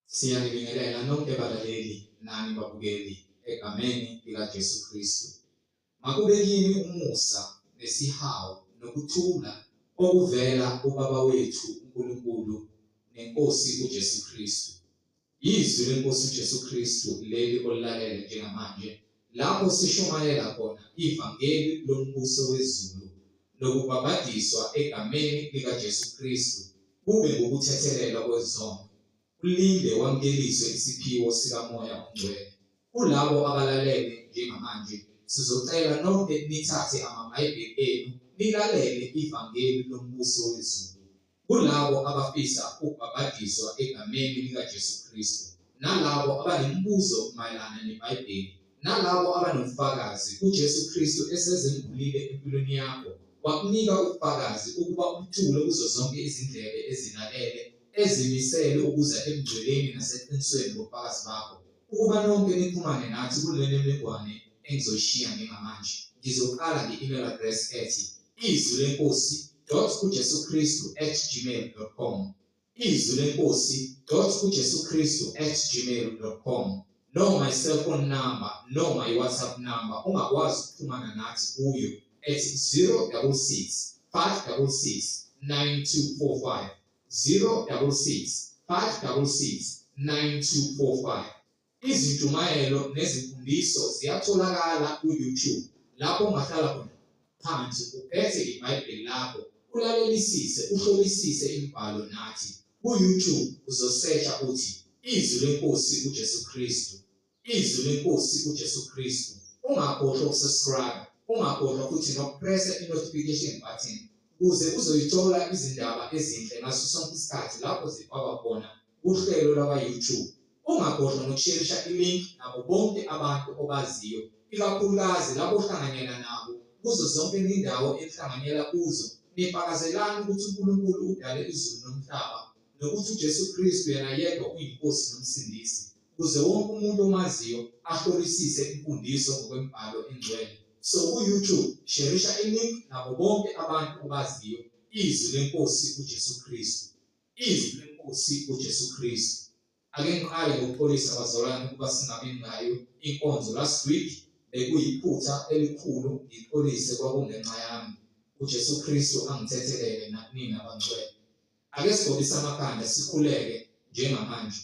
Siyanibingelela nonke balaleli nani babukeli egameni likaJesu Kristu. Makube kini umusa nesihawu nokuthula okuvela kuBaba wethu uNkulunkulu neNkosi uJesu Kristu. Izwi leNkosi uJesu Kristu leli olilalele njengamanje lapho sishumayela khona ivangeli lombuso wezulu nokubhabhadiswa egameni likaJesu Kristu kube ngokuthethelelwa kwezono. Ulinde wamukeliswe isiphiwo sikaMoya oNgcwele. Kulabo abalalele njengamanje sizocela nonke nithathe amabhayibheli enu nilalele ivangeli lombuso wezulu. Kulabo abafisa ukubhabhadiswa egameni likaJesu Kristu, nalabo abanemibuzo mayelana neBhayibheli, nalabo abanobufakazi uJesu Kristu esezembulile empilweni yakho, wakunika ubufakazi ukuba uthule kuzo zonke izindlebe ezinalele ezimisele ukuza emgcweleni naseqinisweni ngobufakazi bakho, ukuba nonke nixhumane nathi kule mininingwane engizoyishiya njengamanje. Ngizoqala nge-email address ethi izwilenkosi.ujesukristu@gmail.com, izwilenkosi.ujesukristu@gmail.com, noma i-cellphone number noma i-WhatsApp number ungakwazi ukuxhumana nathi kuyo ethi 066 566 9245, 066 566 9245. Izintshumayelo nezimfundiso ziyatholakala ku-YouTube lapho ungahlala khona phansi uphethe iBhayibheli lakho ulalelisise uhlolisise imibhalo nathi. Ku-YouTube uzosetsha uthi izwi lenkosi uJesu Kristu, izwi lenkosi uJesu Kristu. Ungakhohlwa ukusubscribe, ungakhohlwa futhi nokupressa i-notification button ukuze uzoyithola izindaba ezinhle ngaso sonke isikhathi lapho zifakwa khona uhlelo lwa-YouTube. Ungakhohlwa nokusharisha i-link nabo bonke abantu obaziyo, ikakhulukazi labo ohlanganyela nabo kuzo zonke izindawo enhlanganyela kuzo, nifakazelani ukuthi uNkulunkulu udale izulu nomhlaba nokuthi uJesu Kristu yena yedwa uyinkosi nomsindisi, ukuze wonke umuntu omaziyo ahlolisise imfundiso ngokwemibhalo engcwele. So ku-YouTube sharisha i-link nabo bonke abantu obaziyo izwi lenkosi uJesu Kristu, izwi lenkosi uJesu Kristu. Ake ngiqale ngokuxolisa abazalwane ukuba singabi ngayo inkonzo last week. Bekuyiphutha elikhulu, ngixolise kwakungenxa yami. uJesu Kristu angithethelele nina bangcwele. Ake sigobise amakhanda sikhuleke njengamanje.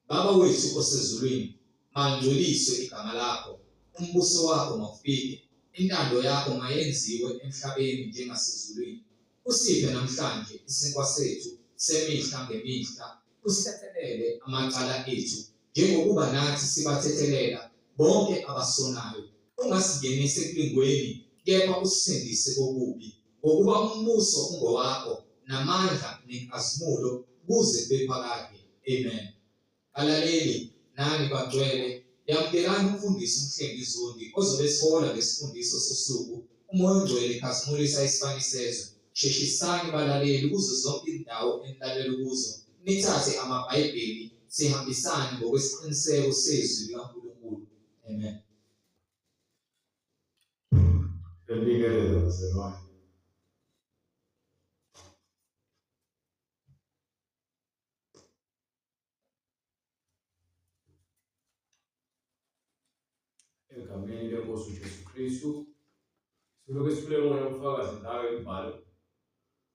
Baba wethu osezulwini, mangcweliswe igama lakho, umbuso wakho mawufike, intando yakho mayenziwe emhlabeni njengasezulwini. Usiphe namhlanje isinkwa sethu semihla ngemihla, usithethelele amacala ethu njengokuba nathi sibathethelela bonke abasonayo. Ungasingenisi ekulingweni, kepha usindise kokubi, ngokuba umbuso ungowakho namandla nenkazimulo kuze kube phakade. Amen. Balaleli nani bangcwele, yamukelani umfundisi uMhlengizundi ozobe esihola ngesifundiso sosuku. uMoya oNgcwele ekhazimulisa isibani sezwe. Sheshisani balaleli kuzo zonke izindawo enilalela kuzo, nithathe amabhayibheli sihambisane ngokwesiqiniseko sezwi likaNkulunkulu. Amen. Bengikelela bazalwane. Egameni lenkosi uJesu Kristu, silokhu sifule ngona ubufakazi ngayo imibhalo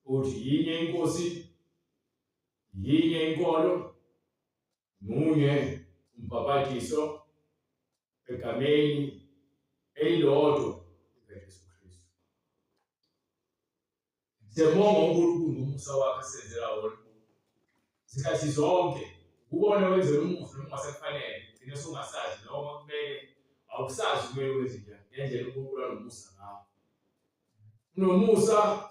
ukuthi yinye inkosi, yinye inkolo, munye umbhabhadiso egameni elilodwa likaJesu Kristu. Siyabonga uNkulunkulu ngomusa wakhe asenzela wona. Zikhathi zonke ukubona wenzela umusa noma ungasafanele, ugcine sungasazi noma kumele awusazi kumele wenze njani ngendlela uNkulunkulu anomusa ngayo. Unomusa,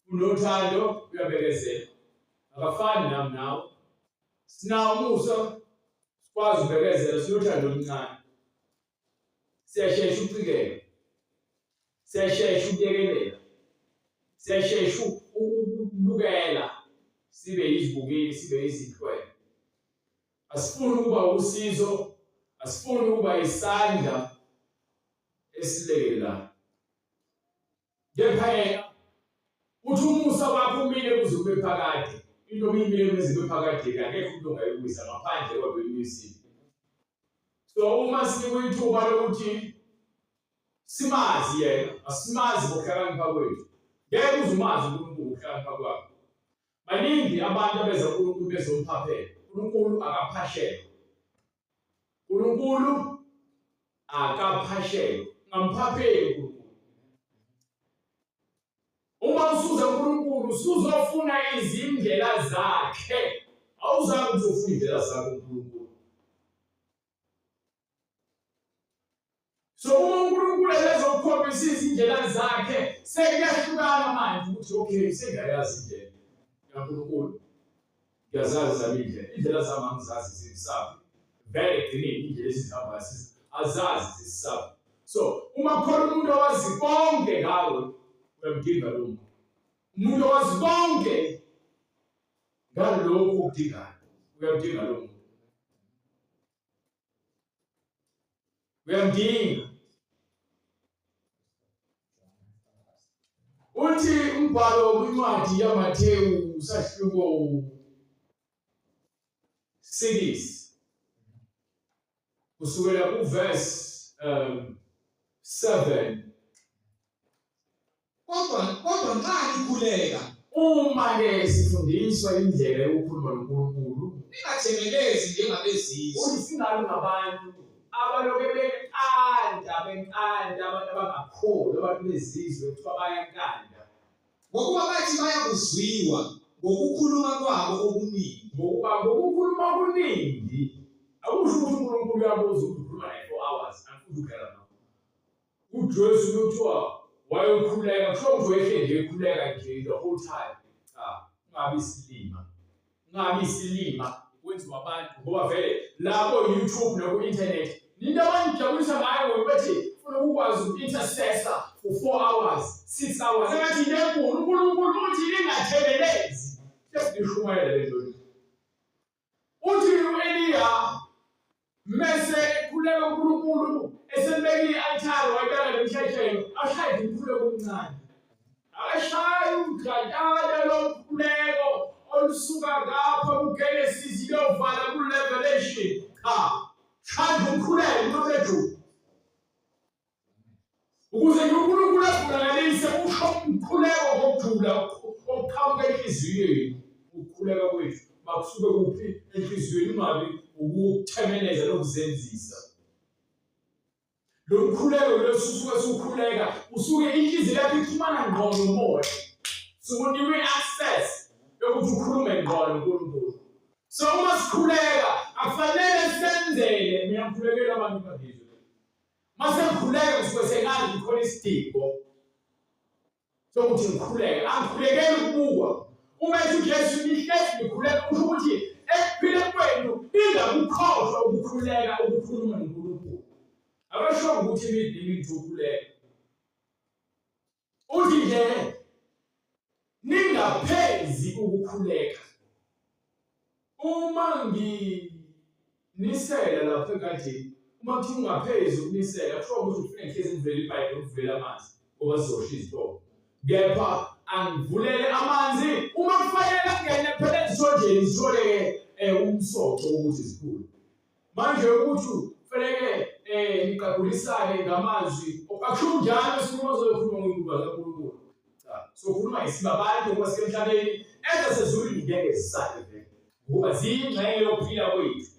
unothando, uyabekezela. Akafani nami nawe. Sinawo umusa, sikwazi ukubekezela, sinothando oluncane. Siyashesha ukucikela, siyashesha ukuyekelela, siyashesha ukubukela, sibe yizibukeli, sibe yizinhlwele. Asifuni ukuba usizo, asifuni ukuba isandla esilekelelayo. Kepha yena uthi umusa wakho umile kuze kube phakade. into oyimile kwezinto phakathi angekho umuntu ongayibuyisa ngaphandle kwabemisi. So uma sinikwe ithuba lokuthi simazi yena, asimazi ngokuhlakanipha kwethu. Ngeke uzumazi uNkulunkulu ngokuhlakanipha kwakho. Baningi abantu abeza kuNkulunkulu bezomphaphela. uNkulunkulu akaphashelwa. uNkulunkulu akaphashelwa. Ngamphapheli uNkulunkulu. Uma usuza uNkulunkulu usuzofuna izindlela zakhe. Awuzazi ukuthi ufuna indlela zakhe uNkulunkulu. So uma uNkulunkulu ezokukhombisa izindlela zakhe sekuyahlukana manje ukuthi okay sengiyayazi indlela kaNkulunkulu. Ngiyazazi zami indlela zami angizazi zisaphi. Vele egcineni indlela ezihamba azazi zisaphi. So uma khona umuntu owazi konke ngawe uyamdinga lo muntu. Umuntu owazi konke ngalokho okudingayo uyamdinga lo muntu. Uyamdinga. Uthi umbhalo kwincwadi yaMathewu usahluko 6 kusukela kuverse 7. Kodwa nxa likhuleka Uma-ke sifundiswa indlela yokukhuluma noNkulunkulu, ningathemelezi njengabezizwe. uthi singabi ngabantu abaloke benkanda abantu abangakholwa, abantu bezizwe kuthiwa bayankanda. Ngokuba bathi bayakuzwiwa ngokukhuluma kwabo okuningi. Ngokukhuluma okuningi akusho ukuthi uNkulunkulu uyabuza ukuthi ukhuluma naye 4 hours angifuni ukukhuleka nawe. uJesu kuthiwa wayokhuleka kusho ukuthi wehle nje ekhuleka nje the whole time. Ungabi isilima wenziwa abantu ngoba vele lapho YouTube naku-internet into abanijabulisa ngayo ukuthi ufuna ukwazi uku-intercessor for 4 hours 6 hours engathi into enkulu. uNkulunkulu uthi lingathemelezi. Sesishumayela le nto. Uthi u-Eliya mese ekhuleka uNkulunkulu esembeke i-altar wayibeka nemhletshelo ashayide umkhuleko omncane. Akashayi umdlatshana lomkhuleko olusuka ngapha kuGenesis liyovala kuRevelation. Shayide umkhuleko mfowethu. Ukuze nje uNkulunkulu avukalise usho umkhuleko ngokujula okuqhamuka enhliziyweni. Ukukhuleka kwethu makusuke kuphi enhliziyweni, ungabi ukuthemeleza lokuzenzisa. Lo mkhuleko losusuke sukhuleka usuke inhliziyo yakho ixhumana ngqo nomoya. Sukunikwe access yokuthi ukhulume ngqo noNkulunkulu. So uma sikhuleka akufanele senzele mina ngikhulekela abantu babizwe. Mase ngikhuleka ngisuke sengazi khona isidingo sokuthi ngikhuleke. Angikhulekeli ukubukwa. Uma ethi uJesu nihlezi nikhuleka kusho ukuthi ekuphileni kwenu ningakukhohlwa ukukhuleka ukukhuluma noNkulunkulu. Akasho ukuthi ngithi ukhuleka. Uthi nje ningaphezi ukukhuleka. Uma nginisela lapha ekadeni, uma kuthi ungaphezi ukunisela kusho ukuthi ufuna ngihlezi ngivele ipipe ukuvela amanzi ngoba sizosha izitobo. Kepha angivulele amanzi uma kufanele angene phela ezitholeni zithole umsoco ukuthi zikhule. Manje ukuthi kufanele niqabulisane ngamazwi akusho njalo isikhuluma zokhuluma ngokuba kaNkulunkulu. Sokhuluma isibabantu ngoba sisemhlabeni ezasezulwini ngeke zisale vele ngoba ziyingxenye yokuphila kwethu.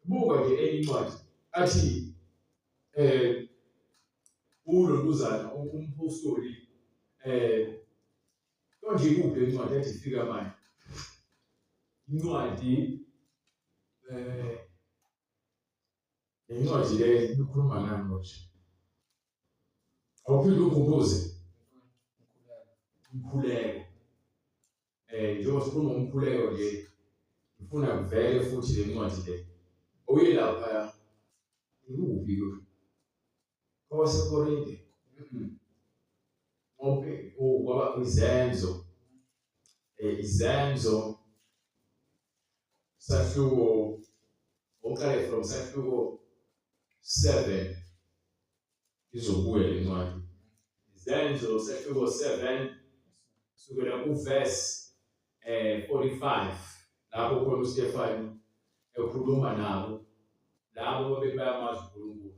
Buka nje encwadi athi uLozana umpostoli konje kuphi encwadi ethi ifika manje. Incwadi incwadi le ikhuluma ngani manje? Awuphinde ukhumbuze umkhuleko. Njengoba sikhuluma ngomkhuleko nje ngifuna kuvele futhi le ncwadi le. Oye lapha ikuphi lo? KwabaseKorinte. Okay, kwaba izenzo. Izenzo sahluko okale from sahluko 7 izobuya le ncwadi. Izenzo sahluko 7 sukela kuverse 45 lapho khona uStefano ekhuluma nabo labo bayamazi uNkulunkulu.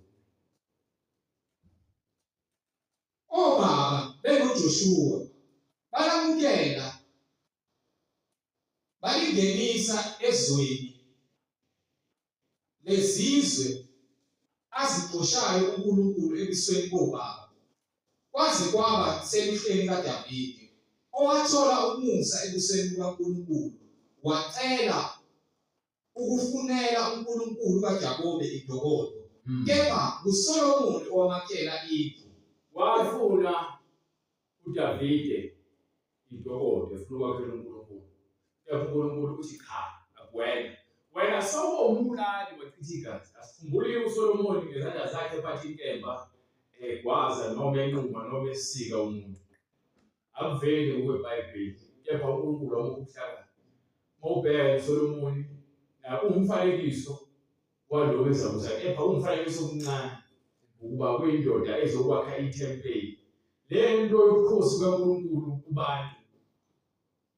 Obaba bengoJoshua balamukela balingenisa ezweni lezizwe azixoshayo uNkulunkulu ebusweni bobaba. Kwaze kwaba selihleni kaDavide owathola umusa ebusweni bukaNkulunkulu wacela ukufunela uNkulunkulu kaJakobe indokodo. Kepha uSolomoni owamakela indlu wafuna uDavide indokodo efuna ukwakhela uNkulunkulu. Kepha uNkulunkulu uthi cha, akuwena. Wena sowumbulali wachitha igazi. Asikhumbule uSolomoni ngezandla zakhe phathi inkemba gwaza noma enquma noma esika umuntu. Akuveli kweBhayibheli. Kepha uNkulunkulu wamukuhlaka. Mawubheka uSolomoni umfanekiso walo wezabuza. Kepha umfanekiso omncane ukuba kuyindoda ezokwakha ithempeli. Le nto yobukhosi kaNkulunkulu kubantu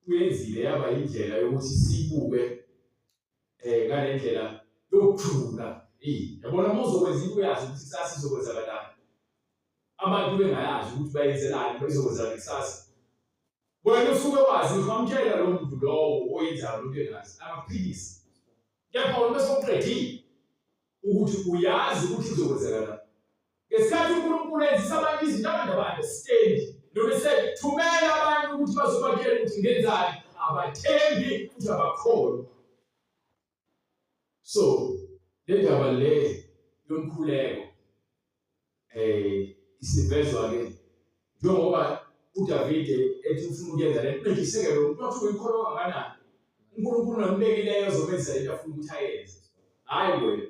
uyenzile yaba indlela yokuthi sibuke ngale ndlela yokuthula. Yabona muzokwenza into uyazi ukuthi kusasa sizokwenzakalani. Abantu bengayazi ukuthi bayenzelani bezokwenza kusasa. Wena usuke wazi ukamtshela lo muntu lowo oyenzayo into engazi amaphilisi. Kepha wena bese uqedile ukuthi uyazi ukuthi kuzokwenzakala. Ngesikhathi uNkulunkulu enzisa abantu izinto abandabandastand noma thumela abantu ukuthi bazobatshela ukuthi ngenzani abathembi ukuthi abakholwa. So le ndaba le yomkhuleko isivezwa ke njengoba uDavide ethi ufuna ukuyenza le nto ngisekelo umuntu wathi uyikholwa kangakanani uNkulunkulu nambekileyo ozomenza into afuna ukuthi ayenze. Hayi wena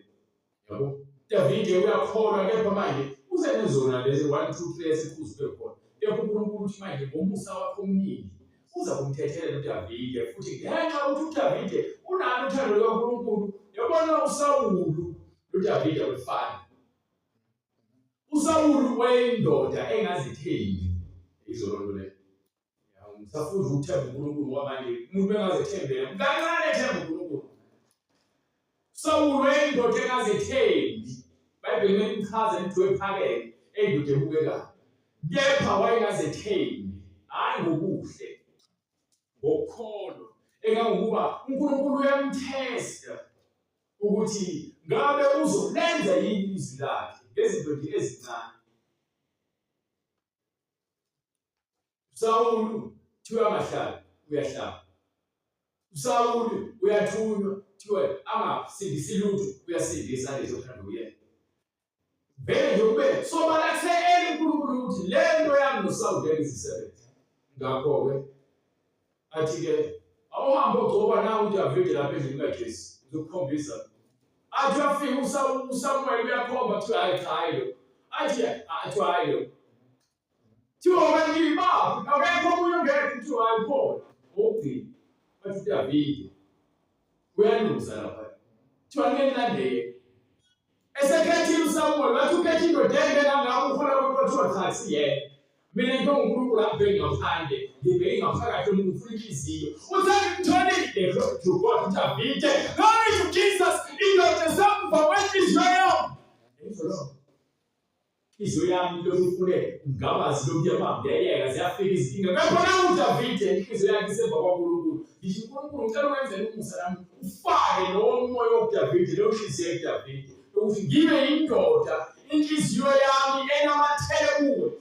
yabo Davide uyakholwa kepha manje usenezona lezi 1 2 3 esikhuzwe khona. Kepha uNkulunkulu uthi manje ngomusa wakho omningi uza kumthethelela uDavide futhi ngenxa ukuthi uDavide unalo uthando lukaNkulunkulu. Yabona uSawulu uDavide abafana. uSawulu wayindoda engazithembi izolo le. Ngisafuza ukuthemba uNkulunkulu kwamanje umuntu engazethembela kancane ethemba uNkulunkulu. Sawulu wayindoda engazethembi. iBhayibheli lichaza into ephakeme eyindoda ebukekayo. Kepha wayengazethembi hayi ngobuhle ngokukholwa engangokuba uNkulunkulu uyamthesta ukuthi ngabe uzolenza yini izwi lakhe ngezinto nje ezincane. uSawulu thiwa angahlali uyahlala. uSawulu uyathunywa thiwa angasindisi lutho uyasindisa lezo thando kuyena. Vele nje kube sobala kuseyela uNkulunkulu ukuthi le nto yami noSawulu yayizisebenza. Ngakho-ke athi-ke awuhambe ogcoba nawe uDavide lapha endlini kaJese uzokukhombisa. Athi uyafika uSamuel uyakhomba kuthiwa hayi cha hayi lo. Athi hayi lo. Thiwa abantu baphi akekho omunye ongekho kuthiwa hayi khona. Ogcina bathi uDavide uyanusa lapha. Thiwa ngenilandele. Esekhethile uSamuel bathi ukhethe indoda engangabo uhola kwethiwa cha siyena. Mina ngiNkulunkulu abheke ngaphandle ngibheke ngaphakathi umuntu ufuna inhliziyo. Usengitholile to God uDavide. Glory to Jesus. Indoda esamva kwenhliziyo yami. Ngizolo. Inhliziyo yami lokufune ngabazi lokuyabambeleka ziyafika izinkinga. Kepha na uDavide inhliziyo yakhe isemva kwaNkulunkulu. Ngisho uNkulunkulu ngicela ukwenzela umusa nami ufake lo moya woDavide lo nhliziyo yaDavide. Ukuthi ngibe indoda inhliziyo yami enamathele kuwe.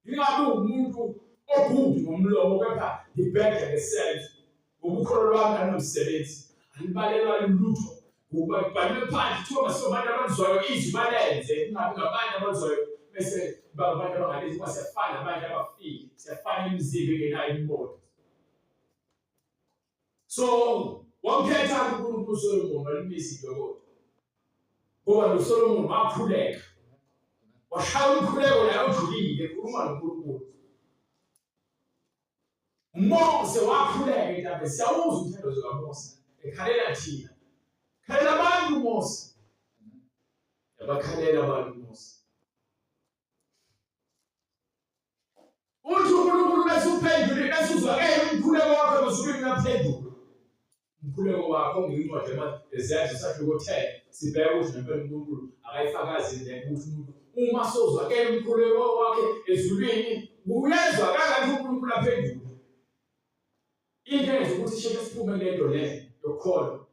Ngingabe umuntu ogudu ngomlomo kepha ngibheke ngesenzo. Ukukholwa kwami anomsebenzi. Alibalelwa lutho. Kuba ibhalwe phansi kuthiwa masobantu abazwayo izwi balenze. Ingabe ngabantu abazwayo bese abantu abangalezi uma siyafana abantu abafiki. Siyafana imizimba engenayo imoto. So wamkhetha uNkulunkulu uSolomoni walimisa indokodo. Ngoba noSolomoni wakhuleka. Washaya umkhuleko naye ujulile ukhuluma noNkulunkulu. Mose wakhuleka intambe siyawuza umthando zikaMose ekhalela thina. Khalela abantu Mose. Yabakhalela abantu Mose. uthi uNkulunkulu bese uphendule bese uzwa umkhuleko wakho uzulwini uyaphendula. Umkhuleko wakho ngiyincwadi eziyazi sathi ngo-10 sibheka ukuthi nempela uNkulunkulu akayifakazile ukuthi umuntu uma sozwa umkhuleko wakhe ezulwini uyezwa kangathi uNkulunkulu aphendule. Into enza ukuthi sheke siphume lento le yokholwa.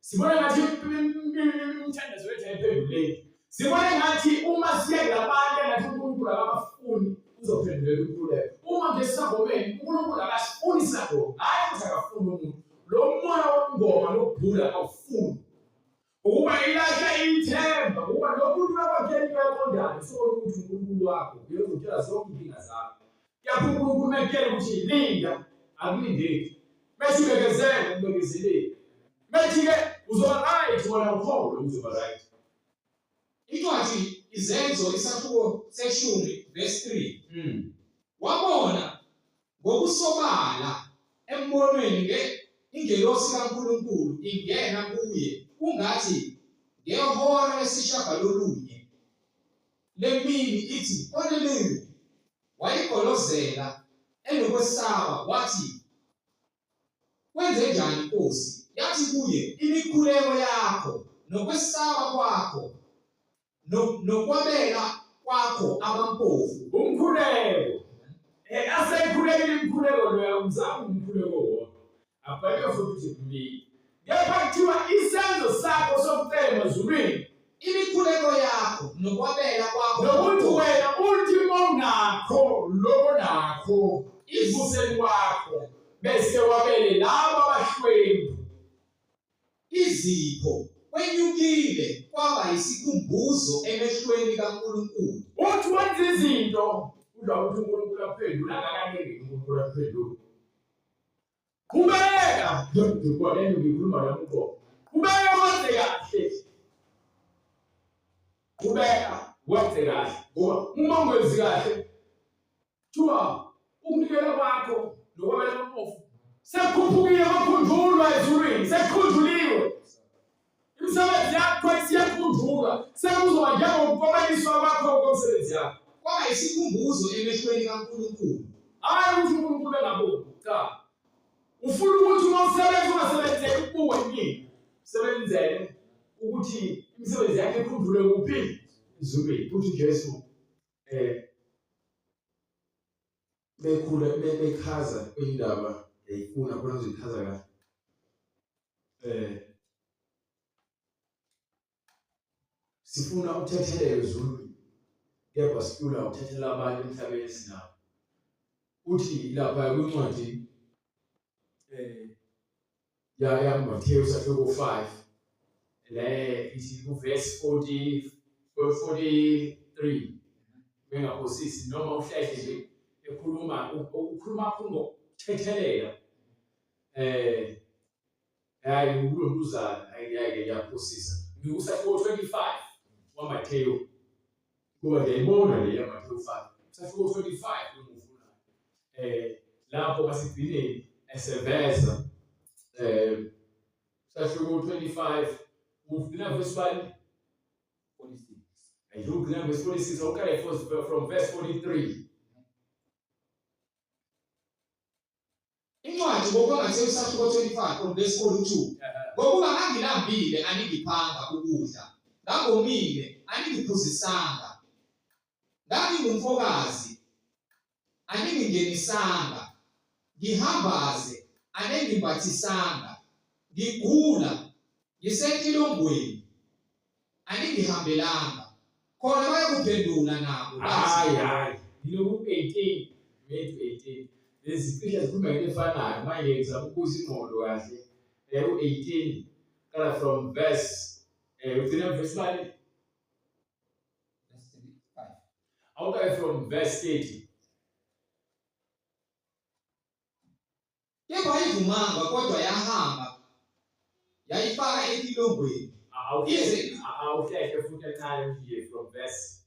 Sibona ngathi umthandazo wethu ayiphenduleki. Sibona ngathi uma siye ngabantu engathi uNkulunkulu akabafuni uzophendulela umkhuleko. Uma ngesangomeni uNkulunkulu akasifuni isangoma, hayi ukuthi akafuni umuntu. Lo moya wokungoma nokubhula awufuni. Ukuba ilahle ithemba, ukuba lo muntu wakhe uyaqondana sokho ukuthi uNkulunkulu wakho uyokutshela zonke inkinga zakho. Yapha uNkulunkulu mekele ukuthi linda akulindeki. Bese ubekezele ubekezelele. Methi-ke uzoba right wona ukholwe uzoba right. Incwadi Izenzo isahluko seshumi verse 3. Wabona ngokusobala embonweni ingelosi kaNkulunkulu ingena kuye kungathi ngehora lesishagalolunye lemini ithi Korneliyo. Wayigolozela enokwesaba wathi, wenze njani Nkosi? Yathi kuye, imikhuleko yakho nokwesaba kwakho nokwabela kwakho abampofu umkhuleko. Asekhulekile imikhuleko lo umzama umkhuleko wona. Abheke futhi kumini. Kepha kuthiwa isenzo sakho sokucela ezulwini, imikhuleko yakho nokwabela kwakho nokuthi wena ultima unakho lonakho ivuseni kwakho bese wabele labo abahlwempu. Izipho kwenyukile kwaba isikhumbuzo emehlweni kaNkulunkulu. Uthi wenza izinto udla ukuthi uNkulunkulu aphendula akakaniki uNkulunkulu aphendula. Kubeka kodwa lento ngikhuluma namuntu. Kubeka wenze kahle. Kubeka wenze kahle. Ngoba uma ungenzi kahle thuba ukunikela kwakho nokwabela kwampofu sekukhuphukile kwakhunjulwa ezulwini, sekukhunjuliwe. Imisebenzi yakho isiyakhunjulwa, sekuzoba njengokukomeliswa kwakho komsebenzi yakho. Kwaba isikhumbuzo emehlweni kaNkulunkulu. Hayi ukuthi uNkulunkulu engaboni, cha. Ufuna ukuthi uma usebenza ungasebenzeli ukubuka yini? Sebenzele ukuthi imisebenzi yakhe ikhunjulwe kuphi? Ezulwini. Futhi uJesu bekhula bekhaza indaba yayifuna khona uzoyichaza kahle. Sifuna uthethelele ezulwini. Kepha sifuna uthethelela abantu emhlabeni esinabo. Uthi lapha kwincwadi ya Matthew chapter 5 le ithi ku verse 43 bengaphosisi noma uhlehla nje ukhuluma ngokuthethelela hayi ukulonduzana ayike yaphosisa ngikusahluko 25 waMatheyu kuba ngiyibona le yaMatheyu 5 sahluko 25 ngifuna lapho basibhineni eseveza sahluko 25 ufuna verse 1 46 and you can verse 46 okay from verse 43. Incwadi ngokungathi isahluko 25 from verse 42. Ngokuba ngangilambile angiphanga ukudla, ngangomile angiphuzisanga, ngangingumfokazi angingenisanga, ngihambaze anengimbathisanga, ngigula ngisentilongweni aningihambelanga. Khona bayakuphendula nabo hayi yiloku 18 18 lezi cishe zikhuluma into efanayo manje ngizama ukubuza ingqondo kahle u18 kala from verse ugcina verse 1 okay from verse 30. Kepha ayivumanga kodwa yahamba yayifaka entilongweni. Awuhlehla futhi encane nje from verse.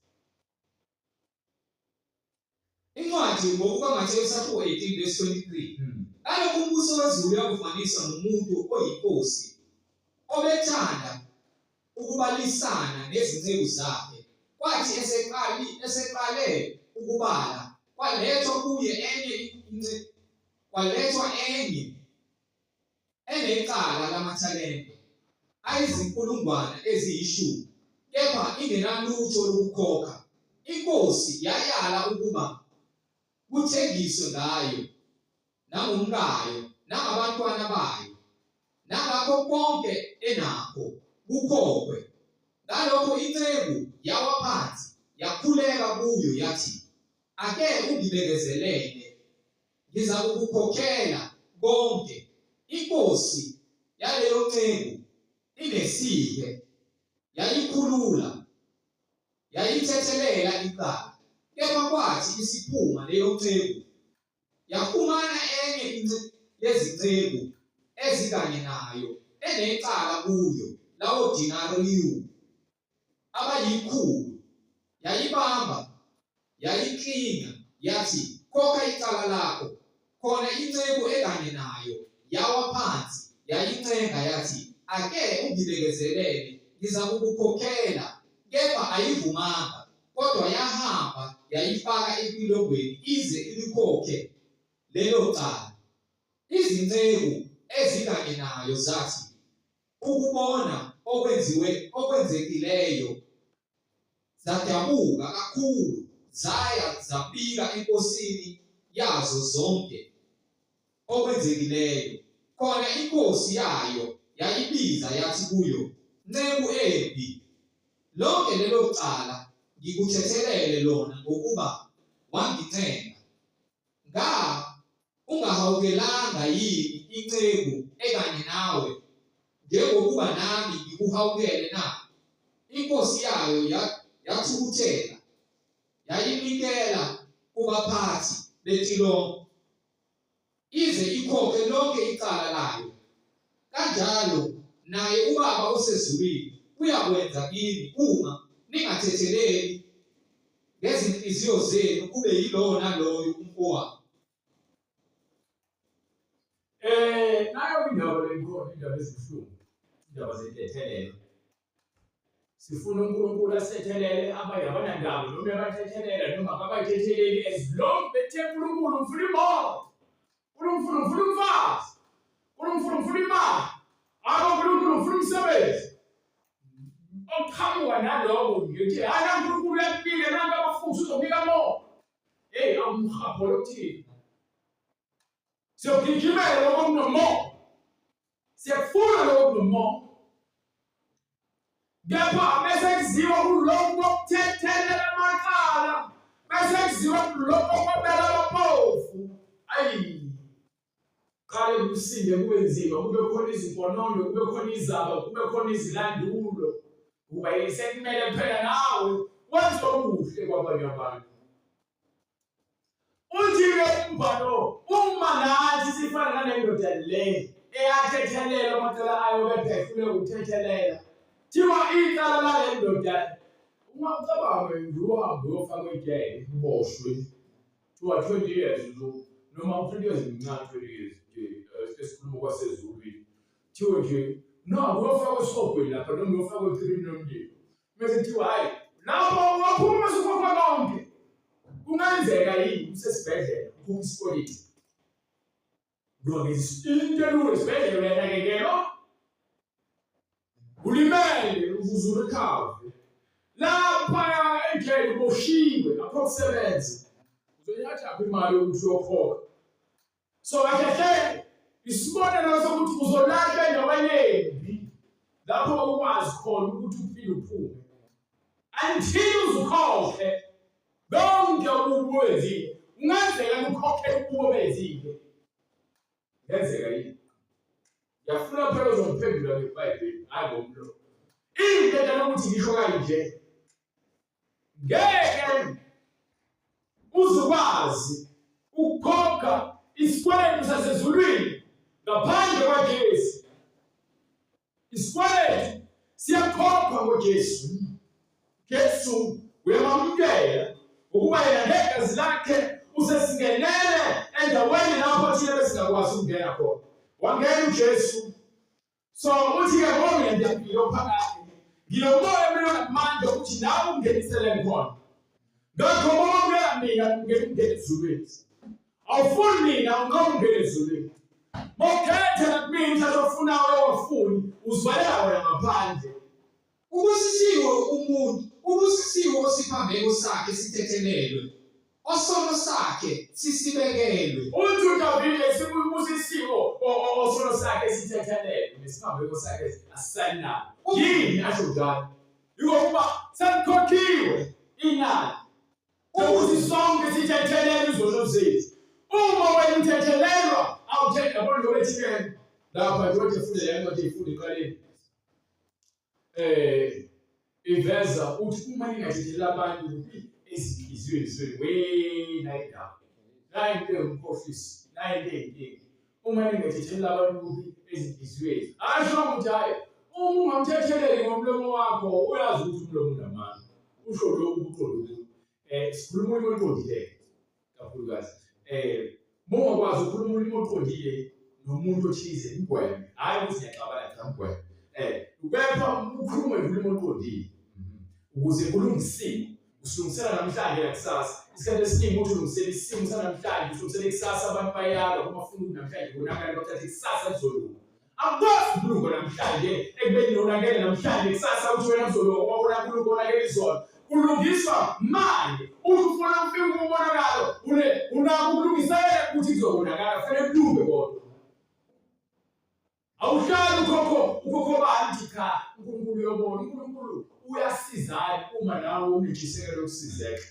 Incwadi ngokukaMatheyu isahluko 18 verse 23. Kaloku umbuso wezulu uyakufaniswa nomuntu oyinkosi obethanda ukubalisana nezinceku zakhe. Kwathi eseqale ukubala kwalethwa kuye enye kwalethwa enye enecala lamathalente ayizinkulungwane eziyishumi, kepha ingenalutho lokukhokha. Inkosi yayala ukuba kuthengiswe ngayo, nangomkayo, nangabantwana bayo, nangakho konke enakho kukhokhwe. Ngalokho inceku yawa phansi, yakhuleka kuyo yathi, ake ungibekezelele, ngiza kukukhokhela konke. Inkosi yaleyo nceku inesike, yayikhulula, yayithethelela icala. Kepha kwathi isiphuma leyo nceku, yafumana enye yezinceku ezikanye nayo enecala kuyo lawo dinariyu abayikhulu. Yayibamba, yayiklinya, yathi, khokha icala lakho. Khona inceku ekanye nayo yawa phansi, yayincenga yathi, ake ungibekezelele, ngiza kukukhokhela. Kepha ayivumanga, kodwa yahamba yayifaka empilongweni ize ilikhokhe lelo cala. Izinceku ezikanye nayo zathi ukubona okwenzekileyo, zadabuka kakhulu, zaya zabika enkosini yazo zonke okwenzekileyo. Khona inkosi yayo yayibiza yathi kuyo, nceku embi, lonke lelo cala ngikuthethelele lona ngokuba wangincenga. Ungahawukelanga yini inceku ekanye nawe, njengokuba nami ngikuhawukele na? Inkosi yayo yathukuthela, yayinikela kubaphathi betilongo, ize ikhokhe lonke icala layo. Kanjalo naye uBaba osezulwini uyakwenza kini uma ningathetheleli ngezinhliziyo zenu kube yilowo naloyo umfowabo. Nayo indaba lenkolo, indaba ezibuhlungu, indaba zentethelelo. Sifuna uNkulunkulu asethelele abanye abanandaba noma abathethelela noma abayithetheleli, as long bethe uNkulunkulu ufuna imoto, uNkulunkulu ufuna umfazi, uNkulunkulu ufuna imali, uNkulunkulu ufuna umsebenzi. Oqhamuka naloko ngithi hhayi uNkulunkulu uyakubika nantu abafuthi uzobika mo. Awumhapho lokuthini? Siyogijimela lokho kunomo, siyakufuna lokho kunomo. Kepha bese kuziwa kulokhu kokuthethelela amacala, bese kuziwa kulokhu kokubeka abaphofu. Qale kusinde kube nzima, kube khona izimponondo, kube khona izaba, kube khona izilandulo. Kuba sekumele phela nawe wenze okuhle kwabanye abantu. Uthi-ke umbhalo, uma nathi sifana nale ndoda le eyathethelela amacala ayo bephefule ukuthethelela, thiwa icala lale ndoda, ungacabanga nje uhambe uyofaka ijele uboshwe, thiwa 20 years noma 20 years mncane, 20 years esikhuluma kwasezulwini, thiwe nje no uyofaka esobhweni lapha noma uyofaka ekhirini lomlilo. Bese thiwa hayi lapho waphuma sikhokha konke. Kungenzeka yini usesibhedlela ukhokha isikweleti? Ngoba into elula esibhedlela uyanakekelwa, ulimele uzuzula ikhave, lapha ejele uboshiwe apho kusebenza, uzoyatha imali yokuthi uyokhokha. So kahle isibonelo sokuthi uzolahla endaweni embi lapho ukwazi khona ukuthi uphile uphume, until uzukhokhe konke ububi wenzile. Ungenzeka ukhokhe ububi wenzile, ngenzeka yini? Ngiyafuna phela uzongiphendula ngeBhayibheli, hayi ngomlomo. Into lokuthi ngisho kanje, ngeke uzukwazi ukukhokha isikweletu sasezulwini ngaphandle kwaJesu. Isikweletu siyakhokhwa ngoJesu. Jesu uyamamukela ukuba yena negazi lakhe usesingenele endaweni lapho thina besingakwazi ukungena khona. Wangena uJesu. So uthi-ke ngoba ngiyempilo phakathi, ngilomoya mina namandla ukuthi nawe ungenisele khona. ngakho uma mina ngingena ezulwini awufuni mina ungangena ezulwini mokhetha kumina uzofuna awufuni uzivalela wena ngaphandle ubusisiwe osiphambeko sakhe sithethelelwe osono sakhe sisibekelwe uthi uDavide sibusisiwe osono sakhe sithethelelwe nesiphambeko sakhe asisayina yini asho njalo ngoba sekukhokhiwe inani ukuthi sonke sithethelelwe izono zethu uma wena uthethelelwa awuthetha bona lo bethike lapha nje ufunde le ncwadi ifunde iqaleni iveza uthi uma ningathethelela abantu ezinhliziyweni zenu wena idaba la into umkhohlisi la into eyinkingi uma ningathethelela abantu ezinhliziyweni asho ukuthi hayi uma ungamthetheleli ngomlomo wakho uyazi ukuthi umlomo unamandla usho lokhu uqondo sikhuluma ulimi oluqondile kakhulukazi uma ungakwazi ukukhuluma ulimi oluqondile nomuntu othize ngigweme hayi ukuthi ngiyaqabana cha ngigweme ukepha ukhuluma ulimi oluqondile ukuze kulungisiwe usulungisela namhlanje nakusasa isikhathi esiningi uthi ulungisela isimo sanamhlanje usulungisela ikusasa abantu bayala uma ufuna namhlanje bonakala bakuthatha ikusasa lizolunga akwazi ukulunga namhlanje ekubeni nonakele namhlanje ikusasa uthi wena uzolunga wabona kulunga onakele izolo kulungiswa manje uthi ufuna ukufika kumonakalo unako ukulungisela ukuthi kuzobonakala kufanele kulunge kodwa awuhlali ukhokho bathi cha uNkulunkulu uyobona uNkulunkulu uyasizayo uma nawe unentshisekelo yokusizeka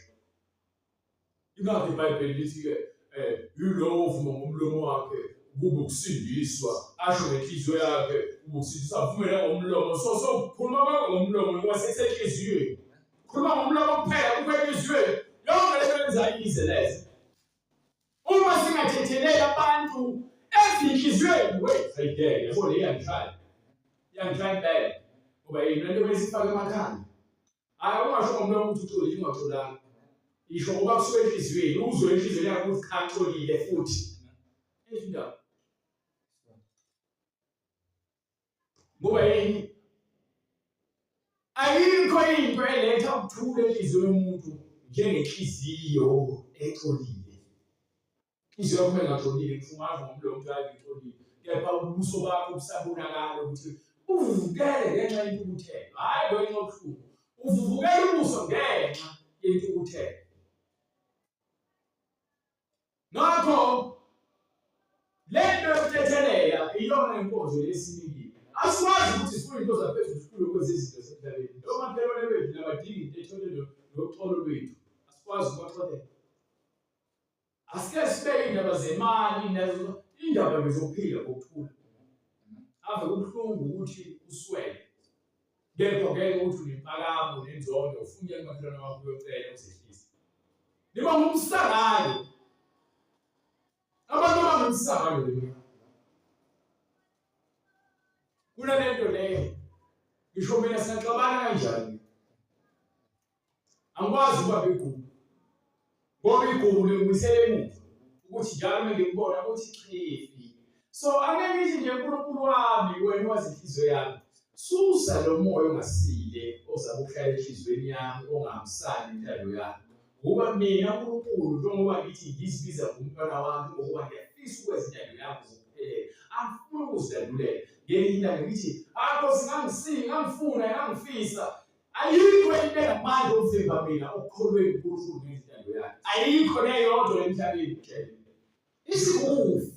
ingakho iBhayibheli lithi-ke yilowo ovuma ngomlomo wakhe kube ukusindiswa asho ngenhliziyo yakhe kube ukusindiswa avumele ngomlomo so ukhuluma kwakho ngomlomo ngoba sekusenhliziyweni khuluma ngomlomo kuphela ukwenhliziyweni yonke lento yenza ize leze uma singathetheleli abantu ezinhliziyweni wethu ayideke yabo le yangihlala impela ngoba yena lento besifaka emakhanda hayi ungasho ngomlomo ukuthi uthole ingatholanga isho ngoba kusuke enhliziyweni uzwe enhliziyweni yakho ukuthi cha ngixolile futhi indaba ngoba yini ayikho into eletha ukuthula enhliziyweni yomuntu njengenhliziyo exolile inhliziyo yakho engaxolile kufunga ngomlomo wakho ngixolile kepha ubuso bakho busabonakala ukuthi uvuvukele ngenxa yentukuthelo hayi kwenxa obuhlungu uvuvukele ubuso ngenxa yentukuthelo ngakho lento yokuthethelela iyona inkonzo yesinikile asikwazi ukuthi sifune into zaphezulu sikhulu kwezizinto zemhlabeni noma phela bethu labadinga intethelelo noxolo lwethu asikwazi ukuxolela asike sibeke indaba zemali nazo indaba ngezokuphila kokuthula ave kubuhlungu ukuthi uswele kepha ngeke uthi unimpakamo nenzondo ufune emakhelwane wakho uyocela uzehlise niba ngumsangalo abantu abangumsangalo le kunalento leyo ngisho mina siyaxabana kanjani angikwazi ukuba bigugu ngoba igugu lingibuyisela emuva ukuthi njalo ngikubona ukuthi chifi so angeke ngithi nje uNkulunkulu wami wena wazi inhliziyo yami susa lo moya ongasile ozabe uhlala enhliziyweni yami ongahambisani intando yami ngoba mina uNkulunkulu njengoba ngithi ngizibiza ngumntwana wami ngoba ngiyafisa ukwenza intando yakho ngokuphelele angifuni ukuzidalulela ngelinda ngithi akho singangifuna ngangifisa ayikho into enamandla okuvimba mina okukholweni uNkulunkulu ngezintando yakhe ayikho neyodwa emhlabeni kuphela isikufa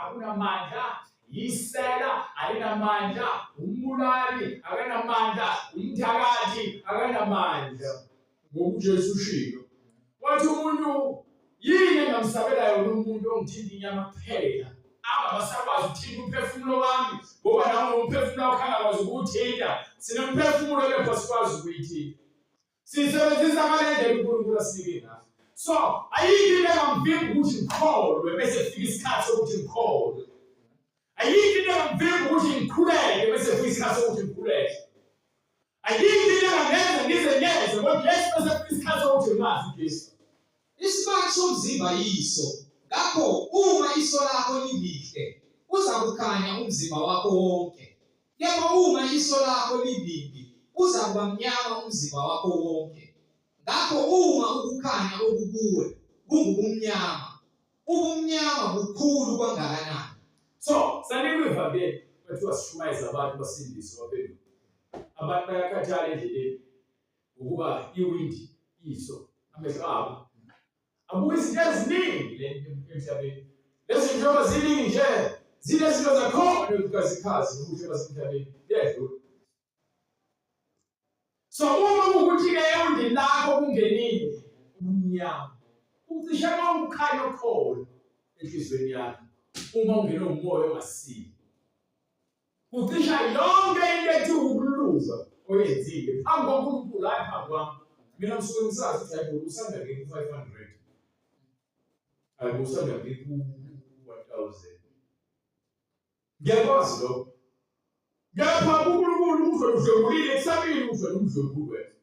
akunamandla yisela alinamandla umbulali akanamandla umthakathi akanamandla ngokuJesu ushilo wathi umuntu yini engamsabelayo umuntu ongithinta inyama kuphela abasakwazi ukuthinta umphefumulo wami ngoba nawo umphefumulo wakho angakwazi ukuthinta sinomphefumulo kepha sikwazi ukuyithinta sisebenzisa ngalendlela uNkulunkulu asinike ngayo so ayikho into engamvimba ukuthi ngikholwe bese kufika isikhathi sokuthi ngikholwe ayikho into engamvimba ukuthi ngikhuleke bese kufika isikhathi sokuthi ngikhuleke ayikho into engangenza ngizenyeze ngoba Yesu bese kufika isikhathi sokuthi ngazi Yesu isibani somzimba yiso ngakho uma iso lakho lilihle uza kukhanya umzimba wakho wonke kepha uma iso lakho libibi uza kuba mnyama umzimba wakho wonke Ngakho uma ukukhanya okukuwe kungubumnyama, ubumnyama bukhulu kangakanani. So, sanikuyiva ke kwethiwa sishumayeza abantu basindiswe baphenduka. Abantu bayakhathala endleleni ukuba iwindi iso amehlo abo. Abuke izinto eziningi emhlabeni. Lezi zinto ziningi nje. Zinezinto zakhona ezikhazi ukuthi basemhlabeni. Yedlula. So uma ukuthi ke ewindi lakho kungenile umnyama. Ucishe konkukhanya okhona enhlizweni yakho. Uma ungena umoya ongasili. Ucisha yonke into ethi ukuluza oyenzile. Phambi koNkulunkulu hayi phambi kwami. Mina ngisuke ngisazi ukuthi hayi usanda ke 500. Hayi usanda ke 1000. Ngiyakwazi lokho. Ngapha kuNkulunkulu uzodlulile kusabili uzodlulile wena.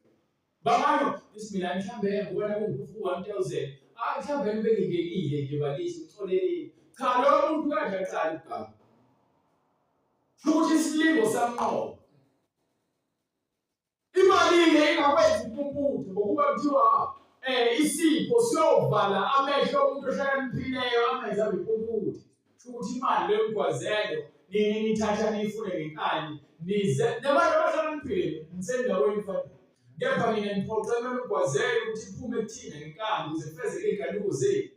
Bangalo isimila mhlambe ngibona kungufu 1000. Mhlambe ngibeke ngenile nje balisi ngitholele. Cha lo muntu kanje aqala igama. Futhi isilingo samqobo. Imali-ke ingakwenza umpumutho ngokuba kuthiwa isipho siyovala amehlo omuntu ohlakaniphileyo amenze abe impumutho. Futhi imali lengwazelo nithatha niyifune ngenkani nize nabantu abahlakaniphile nisendaweni mfana. Kepha mina ngiphoqelwe ukugwazela ukuthi iphume kuthina ngenkani ukuze kufezeke iy'nkanuko zethu.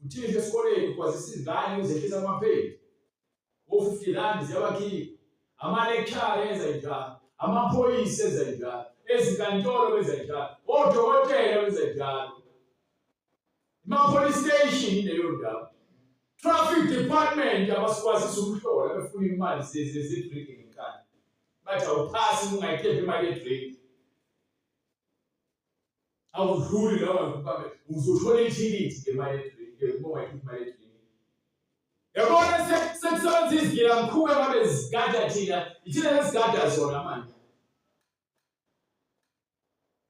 Uthisha esikoleni ukwazisa izingane uzehlisa amaphepha. O-50 rand ziyabakhipha. Ama-lecture enza njalo. Amaphoyisa enza njalo. Ezinkantolo benza njalo. Odokotela benza njalo. Ima-police station ileyo ndawo. Traffic department abasikwazisa ukuhlola befuna imali ze-drink ngenkani. Bathi awuphasi ungayikhephi imali ye-drink. Awudluli lawa uzothola ithikithi ngemali ye-drink. Uma ungayikhiphi imali ye-drink. Yabona sekusebenzisa izigilamkhuba ngabe zigada thina. Ithina lesigada zona manje.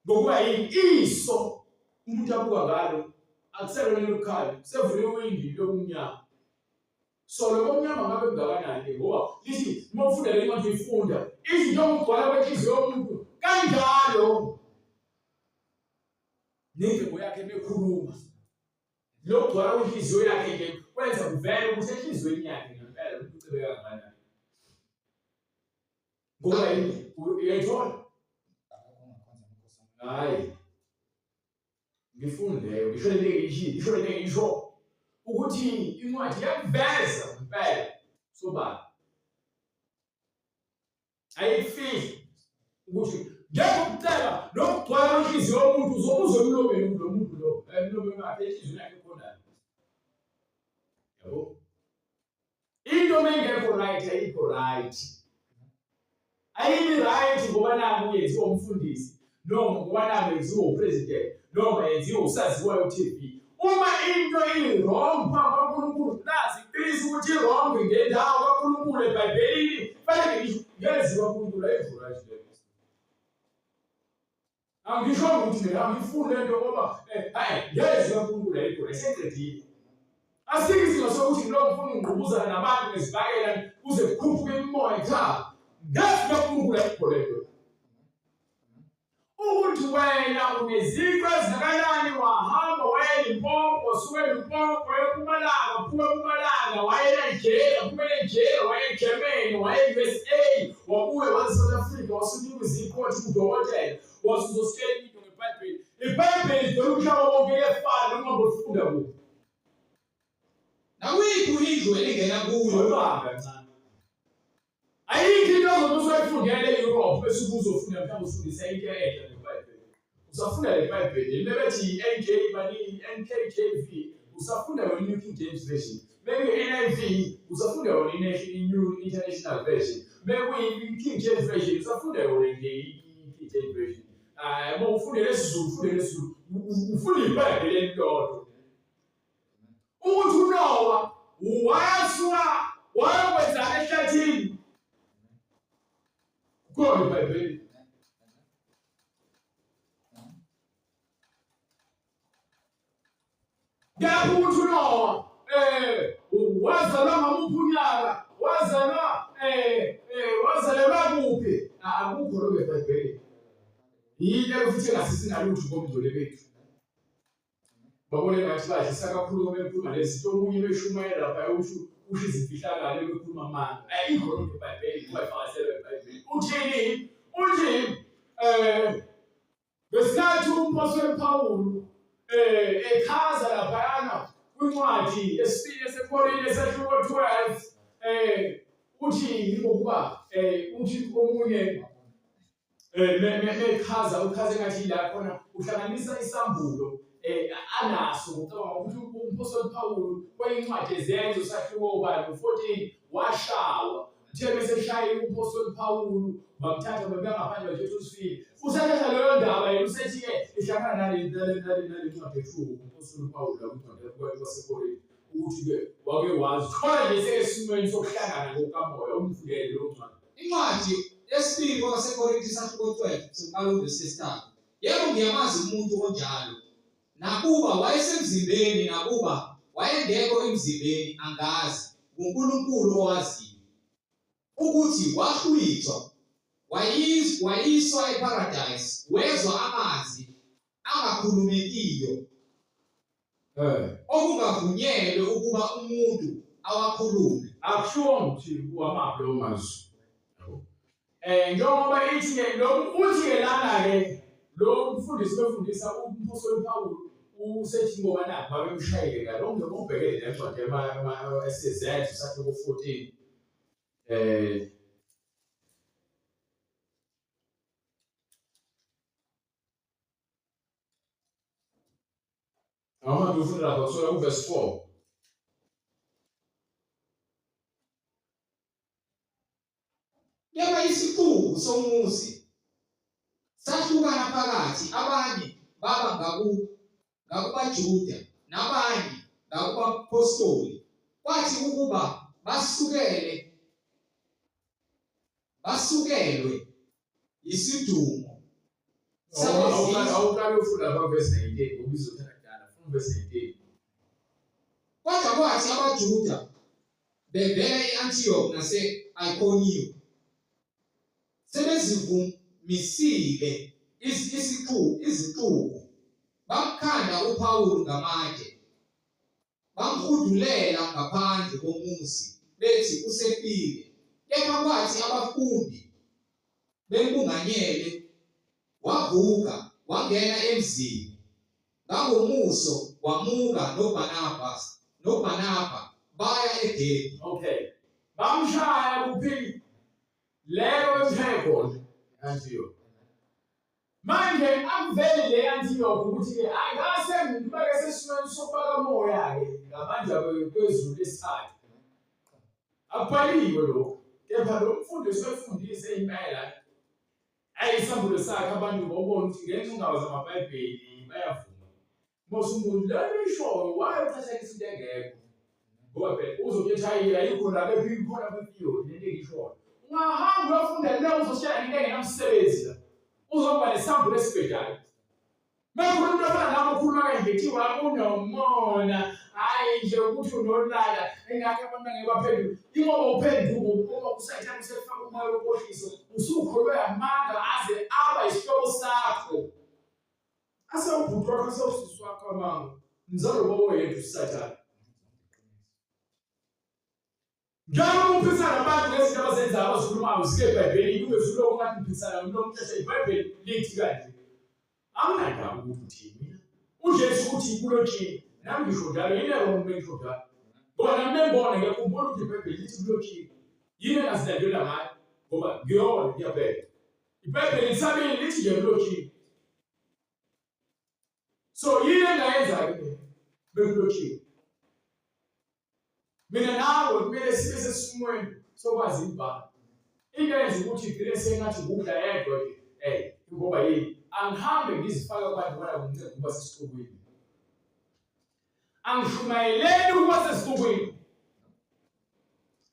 Ngokuba iso umuntu abuka ngalo akuselona lokukhanya kusevule iwindi lokumnyama. So lo kumnyama ngabe kungakanani ngoba lithi uma ufunda le ncwadi uyifunda izinto ngokugcwala kwenhliziyo yomuntu kanjalo. Nengembo yakhe mekhuluma. Lokugcwala kwenhliziyo yakhe nje kwenza kuvele ukuthi enhliziyweni yakhe ngempela umuntu ucebeka kangakanani. Ngoba uyayithola. Hayi. Ngifunde ngisho ngisho ukuthi incwadi yakuveza impela sobala. Ayifihli ukuthi njengokucela lokugcwala kwenhliziyo yomuntu uzobuza emlomeni lo muntu lo emlomeni wakhe enhliziyweni yakhe khona. Yabo. Into mengekho right ayikho right. Ayibi right ngoba naku yenziwa umfundisi noma ngoba naku yenziwa upresident noma yenziwa usaziwayo ku-TV. Uma into i-wrong phambi kaNkulunkulu nazi iqiniso ukuthi i-wrong ngendawo kaNkulunkulu eBhayibhelini fanele ngenziwa kuNkulunkulu ayidlula nje. Angisho ukuthi mina angifunde lento ngoba ngenziwa kuNkulunkulu ayidlula iseqedile. Asikho sokuthi lo mfuna ungqubuzana nabantu ngezibhakela kuze kukhuphuke imimoya ekhaya. Ngenziwa kuNkulunkulu ayidlula lento. Ukuthi wena uneziqu ezingakanani wahamba wayela impompo wasuka impompo eMpumalanga phuma eMpumalanga wayela eNigeria phuma eNigeria wayela eGermany wayela USA wabuya waseSouth Africa wasunika iziqu udokotela wasuzositshela into ngeBhayibheli. IBhayibheli idinga umhlaba wonke efana noma ngofunda kuphi. Nakuyiphi indlu elingena kuyo ibanga kancane. Ayikho into ozofundela eEurope bese uzofunda mhlawumbe ufundisa into enhle ngeBhayibheli. Usafunda leBhayibheli bebethi NKJV usafunda wena New King James Version. Maybe NIV usafunda wena New International Version. Maybe King James Version usafunda wena King James Version. Uma ufunda lesizulu ufunda iBhayibheli elilodwa. Ukuthi uNoah wasuka wayokwenza ehlathini. Kukhona iBhayibheli. Ngapha ukuthi uNoah wazalwa ngamuphi unyaka wazalelwa kuphi akukho lokho eBhayibhelini. yile futhi engasisingalothi komdlule bethu babone ngathi badlisa kakhulu ngoba bekhuluma lezi zinto omunye beshumayela lapha usho izimfihlakalo bekhuluma amanga ayikho lonke eBhayibhelini kubayifakasela eBhayibhelini uthi ngesikhathi umpostoli Pawulu echaza laphayana kwincwadi yesibili yaseKorinte esahluko 12 uthi ngokuba uthi omunye mechaza engathi la khona uhlanganisa isambulo anaso ngicabanga ukuthi umpostoli Pawulu kweyincwadi ezenzo sahluko 1:14 washawa uthe bese shaya umpostoli Pawulu bamthatha bebeka ngaphandle kwethu usifile usathatha leyo ndaba yena usethi ke ihlangana nale ncwadi ethu umpostoli Pawulu la kwaseKorinte ukuthi ke wake wazi khona nje sesimweni sokuhlangana ngokamoya umvulele lo ncwadi incwadi yesibili kwaseKorinte sahluko 12 siqala uverse 3 yebo ngiyamazi umuntu onjalo nakuba wayesemzimbeni nakuba wayengekho emzimbeni angazi uNkulunkulu owaziyo ukuthi wahlwithwa wayiswa eparadise wezwa amazwi angakhulumekiyo okungavunyelwe ukuba umuntu awakhulume akusho ukuthi uwamaphi lo mazwi njengoba ithi ke lo uthi ke lana ke lo mfundisi befundisa umpostoli Pawulu usethi ngoba nakho babemshayile ngalo ngokubhekele lencwadi esezenzo sahluko 14 Ahamba ufunda lapha sola uverse 4 yaba isiqubu somuzi sahlukana phakathi abanye baba ngakubaJuda nabanye ngakubapostoli kwathi ukuba basukelwe isidumo awuqala ufunda lapha verse 19 ubizothatha kudala from verse 19 kodwa kwathi abaJuda bevela eAntioch nase-Iconium sebezivumisile iziqubu bamkhanda uPawulu ngamatshe bamhudulela ngaphandle komuzi bethi usefile kepha kwathi abafundi bembunganyele wavuka wangena emzini ngangomuso wamuka noBarnaba baya eDebhe bamshaya kuphi leyo ePhegol Antioch manje akuvele le Antioch ukuthi ke angase ngibeke sesimweni sokubaka moya ke ngamandla kwezulu lesithathu akubhaliwe lokho kepha lo mfundisi wefundise impela ayisambulo sakhe abantu bobona ukuthi ngenxa ungawa zamaBhayibheli bayavuma mose umuntu lelishoyo wayothatha isinto engekho ngoba phela uzokethayila ayikho la bephili khona befiyo lento engishoyo ungahamba uyofunda leyo uzoshaya into engenamsebenzi la uzoba nesambulo esibhedayo manje umuntu ofana nami ukhuluma kanjetiwe akunomona hayi nje ukuthi unolala engakho abantu ngebaphendula ingoba uphenduka uma kusayithanda usefaka umoya wokhohliso usukholwe amanga aze aba isihloko sakho asewubhuti wakho asewusisi wakho amanga mzalo bobo yethu usathana njalo uphikisana nabantu ngezinto abazenzayo abazikhulumayo zike eBhayibhelini ungezulu ongathi uphikisana nomuntu eBhayibheli lithi kanje anginandaba ukuthi mina uJesu uthi kulotshini nami ngisho njalo yini erongo ngisho njalo ngoba nami ngibona ngiyakhumbula ukuthi iBhayibheli lithi kulotshini yini engazilandela ngayo ngoba ngiyona ngiyabheka iBhayibheli lisabili lithi nje kulotshini so yini engayenza ke bekulotshini mina nawe kumele sibe sesimweni sokwazi ibhala into eyenza ukuthi igcine sengathi ukudla yedwa ngoba yini angihambe ngizifaka abantu bona kunginceda ukuba sesiqhubweni angishumayeleli ukuba sesiqhubweni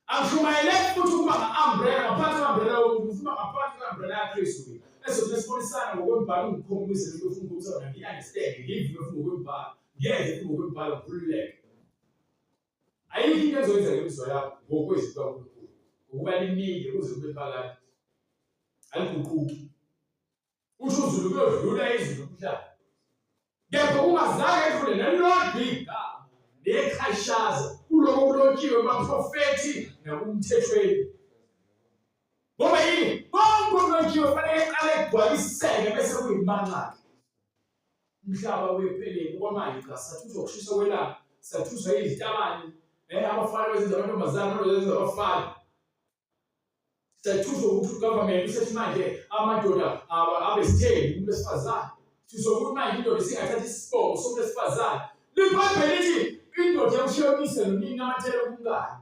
angishumayeleli futhi ukuba nga-umbrella ngaphansi ka-umbrella ufuna ngaphansi ka-umbrella yaKristu esokuthi sibonisana ngokwembhalo ungikhombise into ofuna ukuthi ngi-understand ngivume futhi ngokwembhalo ngiyenze futhi ngokwembhalo ngikhululeke ayikho into ezoyenza ngemizwa yakho ngokwezwi kaNkulunkulu ukuba limile kuze kube phakade aliguquki usho uZulu kuyodlula izulu umhlaba kepha ungazange edlule nelodinga nekhashaza kuloko kulotshiwe baprofethi nakumthethweni ngoba yini konke kulotshiwe fanele eqale egcwaliseke bese kuyimanqaka umhlaba wephelele kwamanje cha sathuswa ukushisa kwelanga sathuswa izitabane abafana bezenza amantombazane abenza abafana sathuswa ukuthi ugovernment usethi manje amadoda abesitheni umuntu wesifazane sizokuthi manje indoda singathatha isibongo somuntu wesifazane libhayibheli lithi indoda yamshiyonise nonini namathele kumngane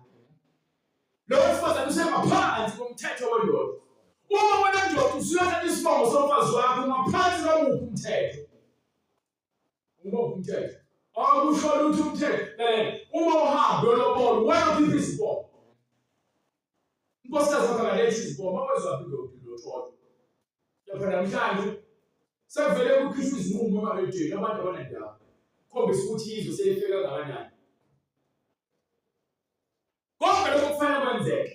lo wesifazane usengaphansi komthetho wendoda uma wena ndoda usuyathatha isibongo somfazi wakho ngaphansi komuphi umthetho umthetho akusho ukuthi umthetho uma uhambe yolobolo wena ukhipha isibongo inkosikazi wakho akalethi isibongo makwezwa philo lapha namhlanje sekuvele kukhishwa izinqumo emalejeni abantu abanendaba khombisa ukuthi izwe selifika kangakanani konke lokho kufanele kwenzeke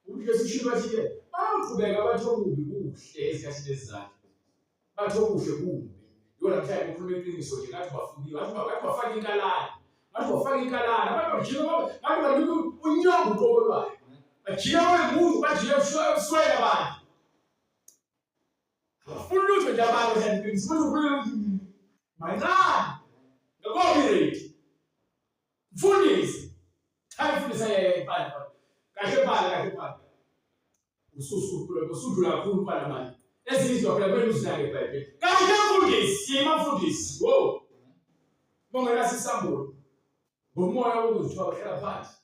ukuthi lesishiwo bathi-ke baqhubeka bathi okubi kuhle ezikhathini ezizayo bathi okuhle kumbi yona mhlawumbe ukhuluma iqiniso nje ngathi bafukile ngathi bafaka inkalane abantu banika unyongo uqobo lwayo bajiya wemuntu bajiya uswele abantu abafuni lutho nje abantu iqiniso mayincane ngakobireti mfundisi thayifundisa yayayifana kahle phala usudlula kakhulu phala manje ezizwa phela kumele uzinake eBhayibheli kahle mfundisi mafundisi wo bongela sisambulo ngomoya wokuzithoba hlala phansi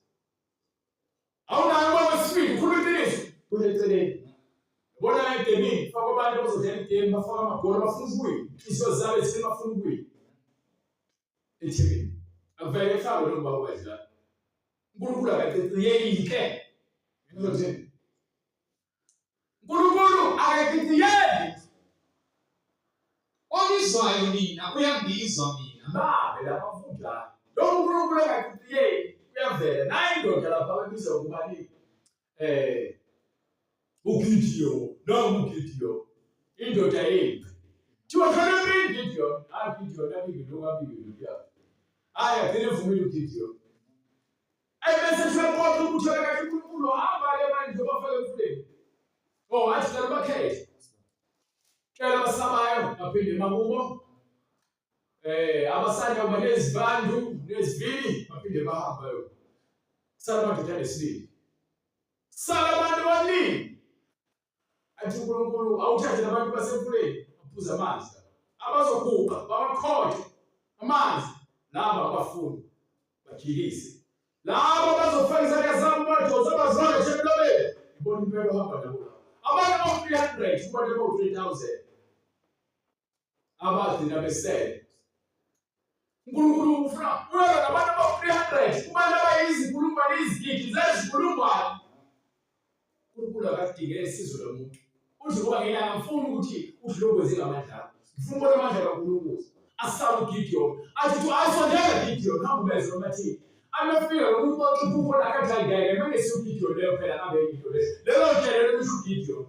awunayo kwesibili ukhuluma iqiniso kuleceleni bona edemini faka abantu abazodlala idemi bafaka amagoli bafuna ukuwina inhliziyo zabo ezitheni bafuna ukuwina ethebeni akuvele ehlalo lo ngoba kwedla uNkulunkulu akaciciyelike uNkulunkulu akaciciyeli ongizwayo nina uyangizwa mina babe lapha mfundla lo uNkulunkulu akaciciyeli uyavela naye indoda lapha ababiza ukubani uGideon noma uGideon indoda yempi thiwa khona uGideon Gideon abike lokabike lo aya phela evumile uGideon ayibese shaqoqa ukuthi akathi uNkulunkulu hamba ke manje bafake emfuleni athi la bakhethe tshela abasabayo baphinde makubo abasanda kuba nezibandu nezivini baphinde bahamba yo sala madoda nesibili sala abantu abaningi athi uNkulunkulu awuthathe nabantu basemfuleni baphuza amanzi abazoguqa babakhothe amanzi laba abafuni bajikise laba bazofaka izandla zabo badoza bazole emlobeni ibona impela ohamba nabo abantu aba-300 kubantu aba-3000 abagcina besele uNkulunkulu ufuna uyona nabantu aba-300 kubantu abayizinkulungwane izigidi zezinkulungwane uNkulunkulu akadingele isizo lomuntu uthi ngoba ngelanga ngifuna ukuthi udlokwenze ngamandla akho ngifuna ubona amandla kaNkulunkulu asala uGideon athi ayisondela Gideon hamba ubeze nomathini amefika lomuntu oxiphuko lakadlayidlayile mangesi uGideon leyo phela ngabe Gideon lelo nhlelo lokusho uGideon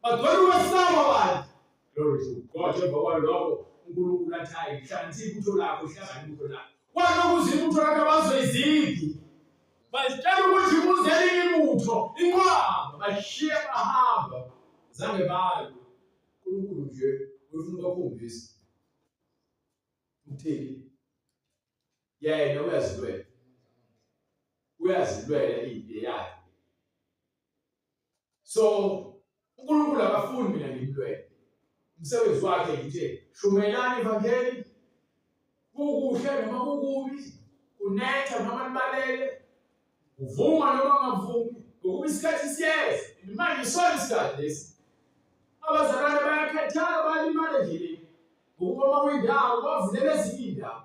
bagcwele ukwesaba abantu glory to God emva kwalokho uNkulunkulu athi hayi hlanganisa ibutho lakho uhlangane ibutho lakho kwalokuthi ibutho lakho abazoyiziphi basitshela ukuthi kuzele ibutho inqwaba bashiye bahamba zange bayo uNkulunkulu nje ufuna ukukhombisa uthini yena uyazilwela into yakhe so uNkulunkulu akafuni mina ngimlwele umsebenzi wakhe nje shumelani ivangeli kukuhle noma kukubi unetha noma libalele uvuma noma ungavumi ngokuba isikhathi siyeza manje isona isikhathi lesi abazalwane bayakhethana balimale endleleni ngokuba amawindi abo bavulele ezinye indawo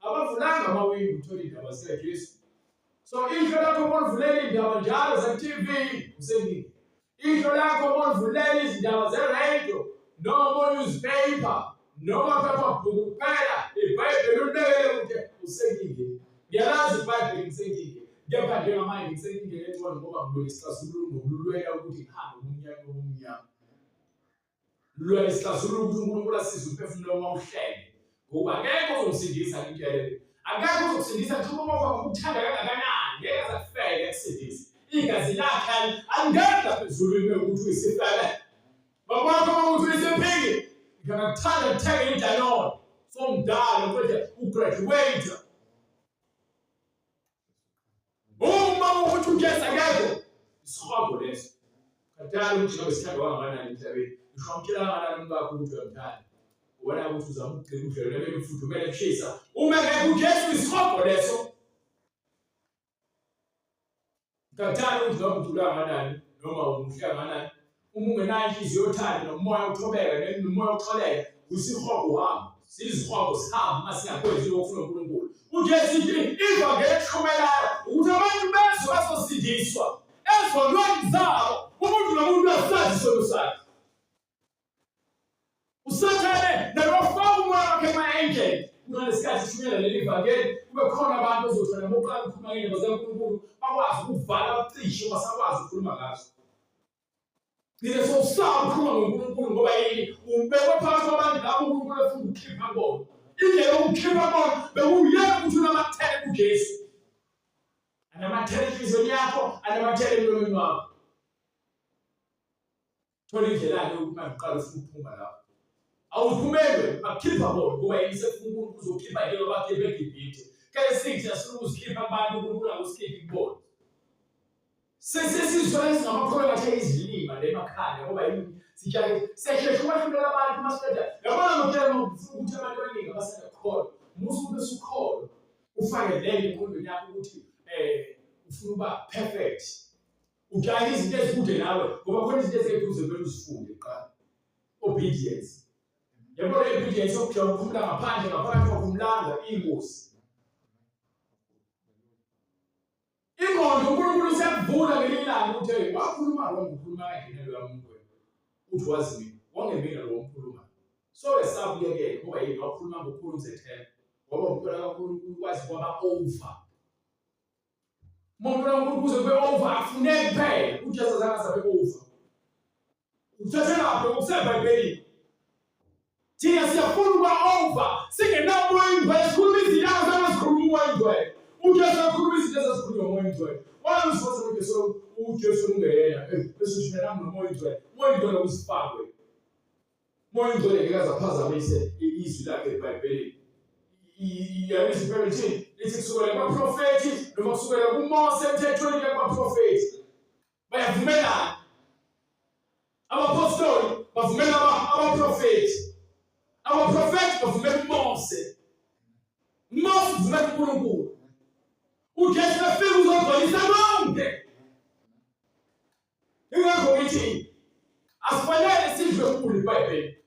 abavulanga amawindi uthola indaba zikaJesu so ihlo lakho bolivulele indaba njalo ze-TV useningi ihlo lakho bolivulele izindaba ze-radio noma newspaper noma phephabhuku kuphela iBhayibheli ulibekele kude usenkingeni ngiyalazi iBhayibheli ngisenkingeni kepha njengamanje ngisenkingeni ethiwa ngoba ngilwela isixazululo ngokulwela ukuthi ngihambe ngomnyaka omnyama lwe isixazululo ukuthi uNkulunkulu asize umphefumulo wawuhlele ngoba akekho ozomsindisa ngempela akekho ozokusindisa ngisho uma ukuthanda kangakanani ngeke azakufele ekusindisa igazi lakhe angeke laphezulu ukuthi uyisifele babakho ukuthi uyisiphingi ngiyakuthatha ngithenge iDanone somdala kodwa ugraduate uma ukuthi ugesa ngeke isihogo leso kadala ukuthi ngabe sithanda kangakanani emhlabeni ngisho kangakanani bakho ukuthi uyamthanda ubona ukuthi uzama ukugcina udlelo lebe mfudumele kushisa uma ngeke ujesu isihogo leso kadala ukuthi ngabe uthula kangakanani noma umuhle kangakanani uma ungenayo inhliziyo yothando nomoya uthobeka nomoya uxoleka usihogo wami sizihogo sihamba masingakwenzi lokufuna uNkulunkulu uJesu iva ngekuhlumelayo ukuthi abantu bezwe basosindiswa ezonweni zabo umuntu nomuntu asazi isono sakhe usathane nabafaka umoya wakhe ema-angel kunesikhathi shumela leli vangeli kube khona abantu ozothona boqala ukukhuluma ngendaba zikaNkulunkulu bakwazi ukuvala bacishe basakwazi ukukhuluma ngazo Nile sosaba ukukhuluma ngoNkulunkulu ngoba yini ubekwe phakathi kwabantu labo uNkulunkulu efuna ukukhipha bona indlela yokukhipha bona bekuyena ukuthi unamathele kuJesu anamathele enhliziyweni yakho anamathele emlomeni wakho thola indlela-ke ukuthi manje uqala ufuna ukuphuma lapho awuphumele bakhipha bona ngoba yini sefuna uNkulunkulu uzokhipha njalo bakhiphe eGibhithe kale sithi asifuna ukuzikhipha abantu uNkulunkulu akusikhiphi kubona sesizwe esingamakhono kahle izilima lemakhaya ngoba yini sijake sesheshe ukwahlulela abantu masiqeda yabona ngokutshela ukufuna ukuthi abantu abaningi abasengakholwa musuke besukholo ufake lento enkondweni yakho ukuthi ufuna ukuba perfect ujahe izinto ezikude nawe ngoba khona izinto eziseduze vele uzifunde kuqala obedience yabona obedience okujama ukuphumula ngaphandle ngaphakathi kwakumlanga ingozi ingqondo uNkulunkulu usiyakuvula ngelinye ilanga ukuthi wakhuluma ukhuluma kanjena lo muntu uthi wazi mina wangemina lo mkhuluma so esabuyekela ngoba yini wakhuluma ngokukhulu uzethemba ngoba umntwana kaNkulunkulu kwazi kwaba over umuntu kaNkulunkulu kuze kube over afuneki kuphela uJesu zangazabe over uthathe lapho ukusebhayibhelini thina siyafuna ukuba over singenamoya ingcwele sikhuluma izinto zangazikhuluma umoya ingcwele uJesu akhuluma izinto ezazikhulunywa umoya ingcwele wala usifosa ukuthi uJesu ungeyena bese uthi mina nami nomoya ingcwele umoya ingcwele usifakwe umoya ingcwele ngeke azaphazamise izwi lakhe eBhayibhelini iyabizwa iBhayibheli lithi kusukela kubaprofethi noma kusukela kuMose emthethweni kabaprofethi bayavumelana abapostoli bavumela abaprofethi bavumela uMose uvumela uNkulunkulu uJesu afika uzogcwalisa bonke ingakho ngithi asifanele sidle kulo iBhayibheli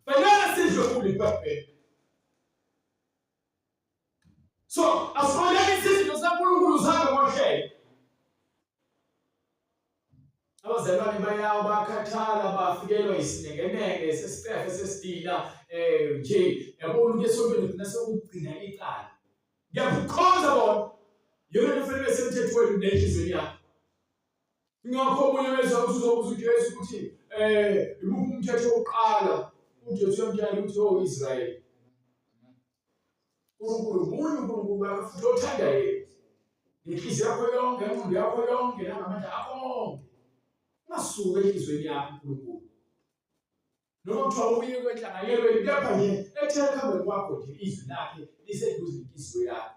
fanele sidle kulo iBhayibheli so asifanele izinto zaNkulunkulu zihambe ngohlelo abazalwane bayawo bakhathala bafikelwa isinengeneke sesicefe sesidila nje yabona ukuthi esontweni gcina sekugcina icala ngiyakukhoza bona yona kufanele besemthethweni nenhliziyweni yakho ingakho omunye weza ukuthi uzobuza uJesu ukuthi imuphi umthetho wokuqala uJesu uyamtshela ukuthi Israyeli uNkulunkulu munye uNkulunkulu wakho futhi othanda yena inhliziyo yakho yonke ingqondo yakho yonke nangamandla akho onke masuke enhliziyweni yakho uNkulunkulu noma kuthiwa uye kwenhlanganyelweni kepha nje ethela ekuhambeni kwakho nje izwi lakhe liseduze nenhliziyo yakho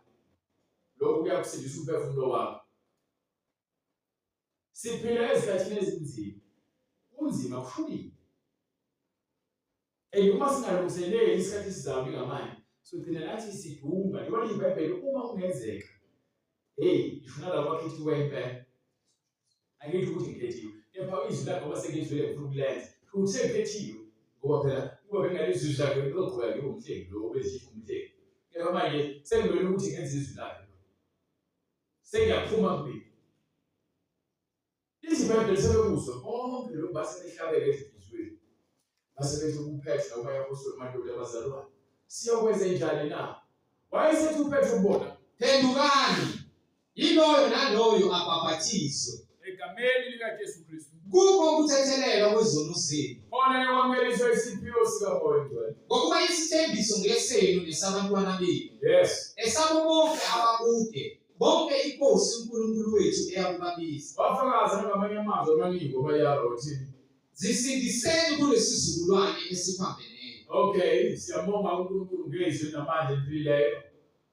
lokho kuyakusindisa umphefumulo wakho siphila ezikhathini ezinzima kunzima kuhlukile uma singalungiseleli isikhathi esizayo ngamanye sogcina nathi sidumba libona iBhayibheli uma kungenzeka ifuna labo bakhethiwe impela angithi ukuthi ngikhethiwe kepha izwi lakho ngoba sengizwele ngifuna ukulenza futhi sengikhethiwe ngoba phela uma bengalizwi izwi lakhe beqhubeka ngibe umhlengi lo bezithi umhlengi kepha manje sengibona ukuthi ngenza izwi lakhe sengiyaphuma kumina iziBhayibheli sebekuzwa konke lokhu basebehlabeke ezinhliziyweni basebethi uPetro noma yapostoli amadoda abazalwane siyokwenza njani na wayesethi uPetro ubona phendukani yiloyo naloyo abhaphathizwe egameni likaJesu Kristu kukho ukuthethelelwa kwezono zenu. Khona nekwamukeliswa isiphiwo sikaMoya Oyingcwele. Ngokuba isithembiso ngesenu nesabantwana benu. Yes. Esabo bonke abakude, bonke inkosi uNkulunkulu wethu eyakubabiza. Wafakaza ngamanye amazwi amaningi obayalo uthini? Zisindiseni kulesi sizukulwane esiphambeneyo. Okay, siyabonga uNkulunkulu ngezwi namandla empilileyo.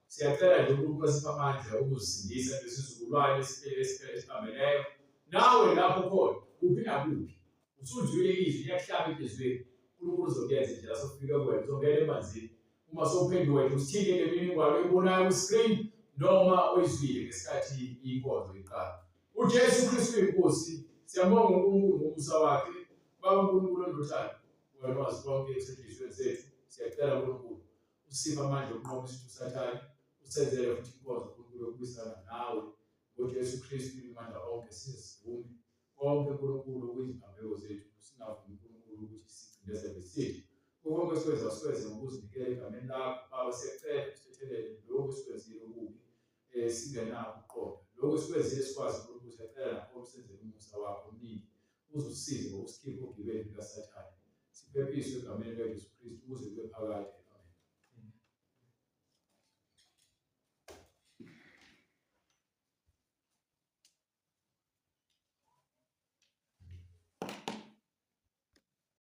Siyacela nje uNkulunkulu asiphe amandla ukuzisindisa lesi sizukulwane esiphambeneyo. Nawe lapho khona kuphi nakuphi usuzwile izwi liyakuhlaba enhliziyweni. uNkulunkulu uzokuyenza nje la sofika kuwena uzongena emanzini. Uma sowuphenduka wena usithinte ngemininingwane oyibonayo ku-screen noma oyizwile ngesikhathi inkonzo iqala. uJesu Kristu inkosi, siyabonga uNkulunkulu ngomusa wakhe. Baba uNkulunkulu ondothando, wena wazi konke esenhliziyweni zethu. Siyacela uNkulunkulu usiphe amandla okunqoba isithu sathane, usenzele futhi inkonzo uNkulunkulu yokubuyisana nawe. ngoJesu Kristu imandla onke sizivume konke uNkulunkulu okuyiziphambeko zethu, singavumi uNkulunkulu ukuthi sicindezele sithi konke esikwenza sikwenze ngokuzinikela egameni lakho. Baba siyacela usithethelele lokhu esikwenzile okubi singenakho uqobo. Lokhu esikwenzile sikwazi uNkulunkulu, siyacela nakho usenzele umusa wakho omningi uze usisize ngokusikhipha ogibeni likaSathane. Siphephiswe egameni likaJesu Kristu ukuze kube phakade.